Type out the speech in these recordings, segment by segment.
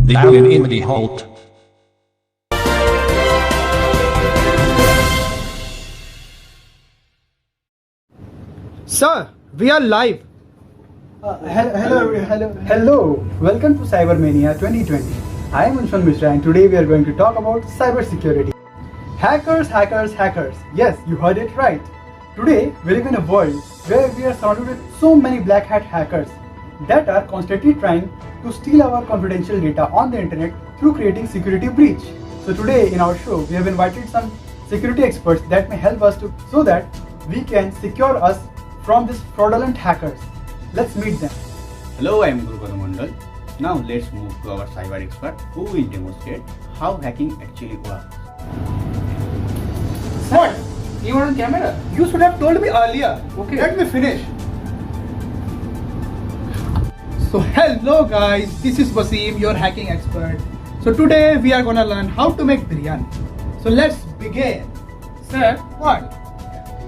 The William Emily Holt. Sir, we are live. Hello. Welcome to Cybermania 2020. I am Anshul Mishra and today we are going to talk about cybersecurity. Hackers. Yes, you heard it right. Today we live in a world where we are surrounded with so many black hat hackers that are constantly trying to steal our confidential data on the internet through creating security breach. So today in our show we have invited some security experts that may help us so that we can secure us from these fraudulent hackers. Let's meet them. Hello, I am Gurupada Mandal. Now let's move to our cyber expert who will demonstrate how hacking actually works. What? You are on camera? You should have told me earlier. Okay. Let me finish. So hello guys, this is Wasim, your hacking expert. So today we are gonna learn how to make biryani. So let's begin. Sir, What?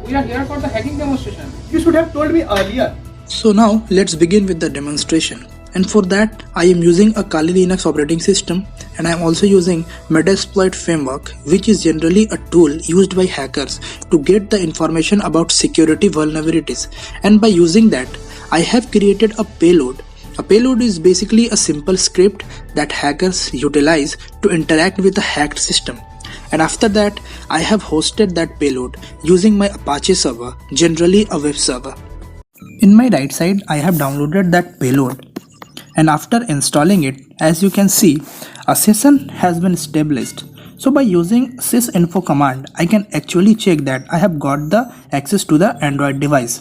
we are here for the hacking demonstration. You should have told me earlier. So now let's begin with the demonstration, and for that I am using a Kali Linux operating system, and I am also using Metasploit framework, which is generally a tool used by hackers to get the information about security vulnerabilities, and by using that I have created a payload. A payload is basically a simple script that hackers utilize to interact with a hacked system. And after that I have hosted that payload using my Apache server, generally a web server. In my right side I have downloaded that payload, and after installing it, as you can see, a session has been established. So by using sysinfo command I can actually check that I have got the access to the Android device.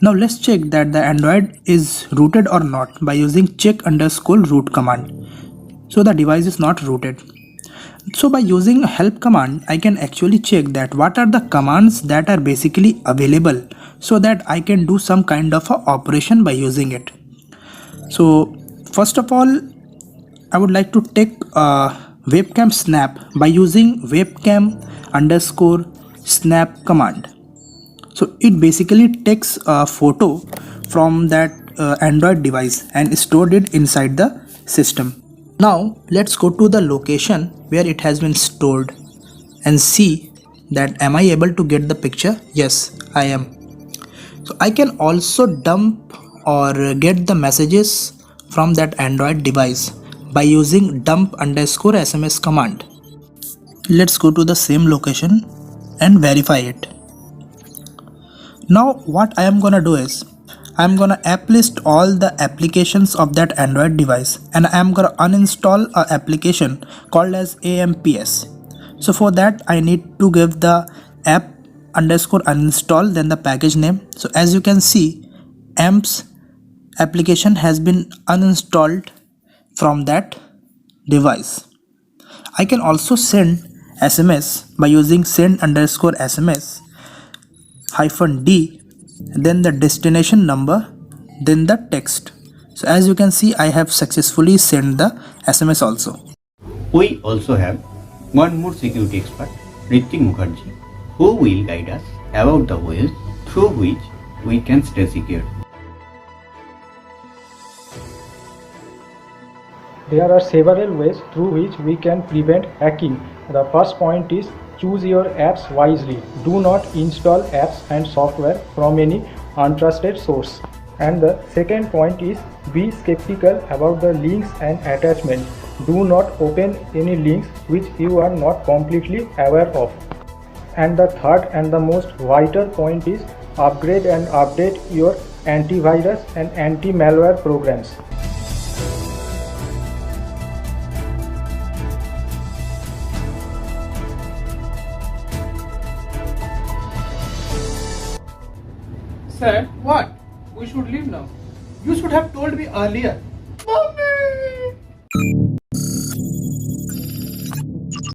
Now let's check that the Android is rooted or not by using check_root command. So the device is not rooted. So by using help command I can actually check that what are the commands that are basically available so that I can do some kind of a operation by using it. So first of all I would like to take a webcam snap by using webcam_snap command. So it basically takes a photo from that Android device and stored it inside the system. Now let's go to the location where it has been stored and see that am I able to get the picture? Yes, I am. So I can also dump or get the messages from that Android device by using dump_sms command. Let's go to the same location and verify it. Now what I am gonna do is I am gonna app list all the applications of that Android device, and I am gonna uninstall a application called as AMPS. So for that I need to give the app_uninstall then the package name. So as you can see, AMPS application has been uninstalled from that device. I can also send SMS by using send_SMS -d, then the destination number, then the text. So as you can see I have successfully sent the SMS also. We also have one more security expert, Ritik Mukherjee, who will guide us about the ways through which we can stay secure. There are several ways through which we can prevent hacking. The first point is choose your apps wisely. Do not install apps and software from any untrusted source. And the second point is be skeptical about the links and attachments. Do not open any links which you are not completely aware of. And the third and the most vital point is upgrade and update your antivirus and anti-malware programs. Sir, what? We should leave now. You should have told me earlier. Mommy!